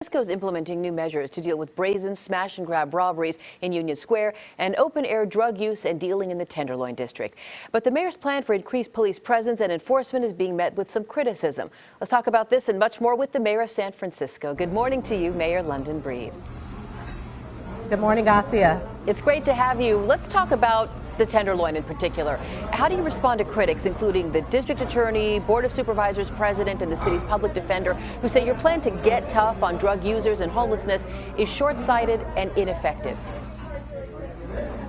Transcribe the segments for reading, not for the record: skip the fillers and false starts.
Francisco is implementing new measures to deal with brazen smash and grab robberies in Union Square and open air drug use and dealing in the Tenderloin district. But the mayor's plan for increased police presence and enforcement is being met with some criticism. Let's talk about this and much more with the mayor of San Francisco. Good morning to you, Mayor London Breed. Good morning, Garcia. It's great to have you. Let's talk about the Tenderloin in particular. How do you respond to critics, including the district attorney, board of supervisors president, and the city's public defender, who say your plan to get tough on drug users and homelessness is short-sighted and ineffective?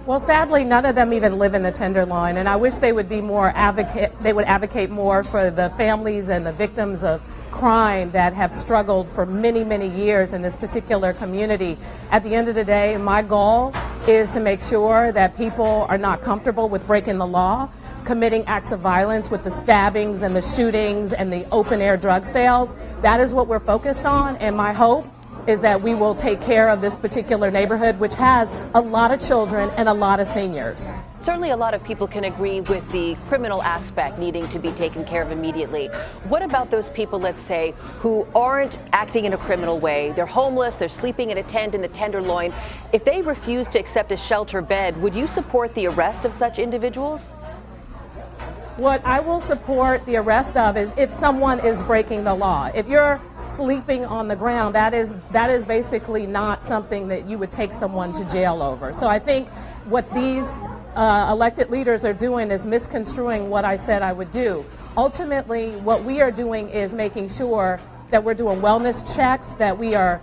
Well, sadly, none of them even live in the Tenderloin, and I wish they would be more advocate more for the families and the victims of crime that have struggled for many, many years in this particular community. At the end of the day, my goal is to make sure that people are not comfortable with breaking the law, committing acts of violence with the stabbings and the shootings and the open air drug sales. That is what we're focused on, and my hope is that we will take care of this particular neighborhood, which has a lot of children and a lot of seniors. Certainly a lot of people can agree with the criminal aspect needing to be taken care of immediately. What about those people, let's say, who aren't acting in a criminal way? They're homeless, they're sleeping in a tent in the Tenderloin. If they refuse to accept a shelter bed, would you support the arrest of such individuals? What I will support the arrest of is if someone is breaking the law. If you're sleeping on the ground, that is basically not something that you would take someone to jail over. So I think what these elected leaders are doing is misconstruing what I said I would do. Ultimately, what we are doing is making sure that we're doing wellness checks, that we are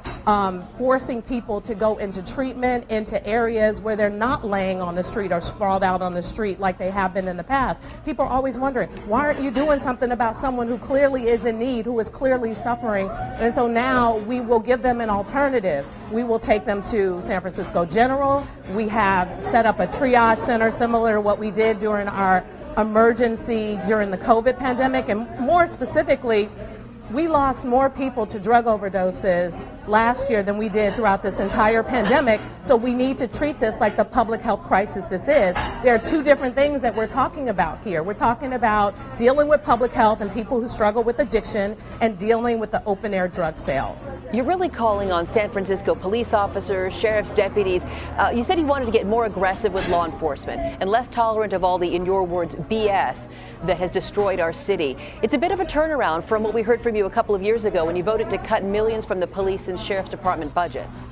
forcing people to go into treatment, into areas where they're not laying on the street or sprawled out on the street like they have been in the past. People are always wondering, why aren't you doing something about someone who clearly is in need, who is clearly suffering? And so now we will give them an alternative. We will take them to San Francisco General. We have set up a triage center similar to what we did during our emergency during the COVID pandemic, and more specifically, we lost more people to drug overdoses last year than we did throughout this entire pandemic, so we need to treat this like the public health crisis this is. There are two different things that we're talking about here. We're talking about dealing with public health and people who struggle with addiction and dealing with the open air drug sales. You're really calling on San Francisco police officers, sheriff's deputies. You said you wanted to get more aggressive with law enforcement and less tolerant of all the, in your words, BS that has destroyed our city. It's a bit of a turnaround from what we heard from you a couple of years ago when you voted to cut millions from the police and sheriff's department budgets.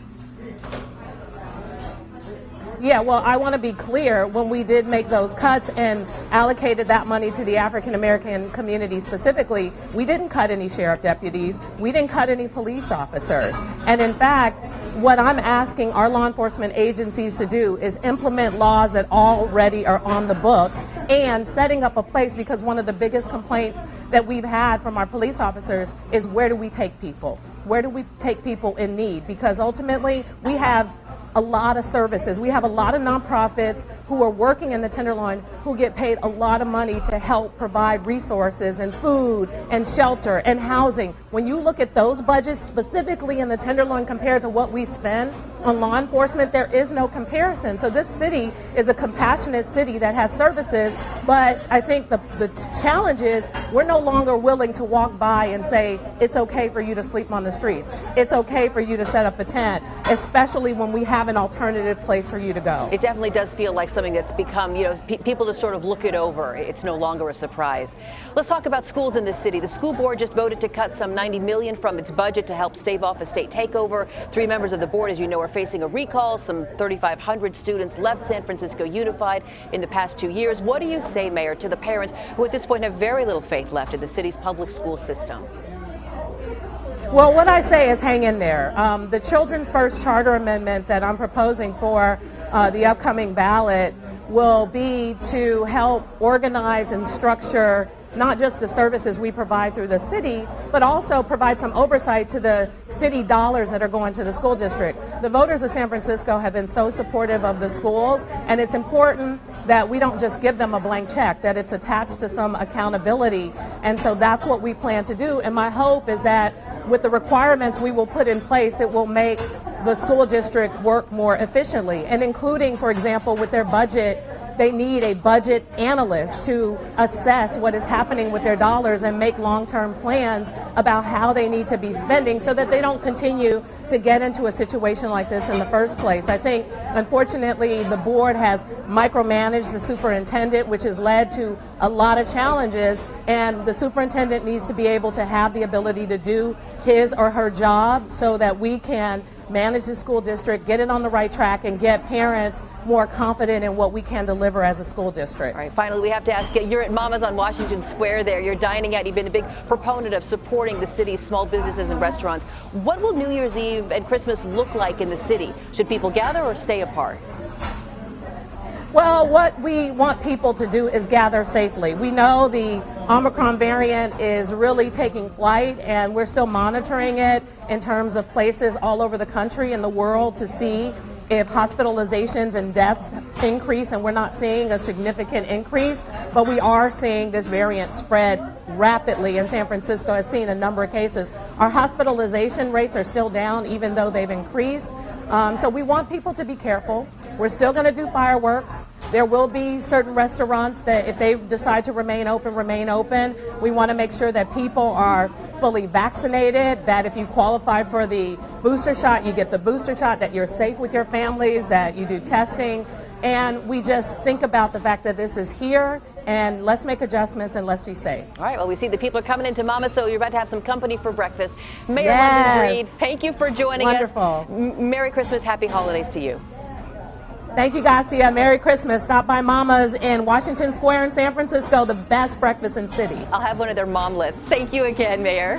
Yeah, well, I want to be clear. When we did make those cuts and allocated that money to the African American community specifically, we didn't cut any sheriff deputies. We didn't cut any police officers. And in fact, what I'm asking our law enforcement agencies to do is implement laws that already are on the books and setting up a place, because one of the biggest complaints that we've had from our police officers is, where do we take people? Where do we take people in need? Because ultimately we have a lot of services. We have a lot of nonprofits who are working in the Tenderloin who get paid a lot of money to help provide resources and food and shelter and housing. When you look at those budgets specifically in the Tenderloin compared to what we spend on law enforcement, there is no comparison. So this city is a compassionate city that has services, but I think the challenge is we're no longer willing to walk by and say, it's okay for you to sleep on the streets. It's okay for you to set up a tent, especially when we have an alternative place for you to go. It definitely does feel like something that's become, people just sort of look it over. It's no longer a surprise. Let's talk about schools in this city. The school board just voted to cut some $90 million from its budget to help stave off a state takeover. 3 members of the board, as you know, are facing a recall. Some 3,500 students left San Francisco Unified in the past 2 years. What do you say, Mayor, to the parents who at this point have very little faith left in the city's public school system? Well, what I say is hang in there. The Children First Charter Amendment that I'm proposing for the upcoming ballot will be to help organize and structure not just the services we provide through the city, but also provide some oversight to the city dollars that are going to the school district. The voters of San Francisco have been so supportive of the schools, and it's important that we don't just give them a blank check, that it's attached to some accountability. And so that's what we plan to do. And my hope is that with the requirements we will put in place, it will make the school district work more efficiently, and including, for example, with their budget they need a budget analyst to assess what is happening with their dollars and make long-term plans about how they need to be spending so that they don't continue to get into a situation like this in the first place. I think, unfortunately, the board has micromanaged the superintendent, which has led to a lot of challenges, and the superintendent needs to be able to have the ability to do his or her job so that we can manage the school district, get it on the right track, and get parents more confident in what we can deliver as a school district. All right, finally, we have to ask you, you're at Mama's on Washington Square there. You're dining out. You've been a big proponent of supporting the city's small businesses and restaurants. What will New Year's Eve and Christmas look like in the city? Should people gather or stay apart? Well, what we want people to do is gather safely. We know the Omicron variant is really taking flight, and we're still monitoring it in terms of places all over the country and the world to see if hospitalizations and deaths increase, and we're not seeing a significant increase, but we are seeing this variant spread rapidly. In San Francisco, I've seen a number of cases. Our hospitalization rates are still down even though they've increased. So we want people to be careful. We're still going to do fireworks. There will be certain restaurants that if they decide to remain open. We want to make sure that people are fully vaccinated, that if you qualify for the booster shot, you get the booster shot, that you're safe with your families, that you do testing. And we just think about the fact that this is here, and let's make adjustments and let's be safe. All right, well, we see the people are coming into Mama, so you're about to have some company for breakfast. Mayor Yes. London Breed, thank you for joining Wonderful. us. Merry Christmas, Happy Holidays to you. Thank you, Garcia. Merry Christmas. Stop by Mama's in Washington Square in San Francisco, the best breakfast in the city. I'll have one of their momlets. Thank you again, Mayor.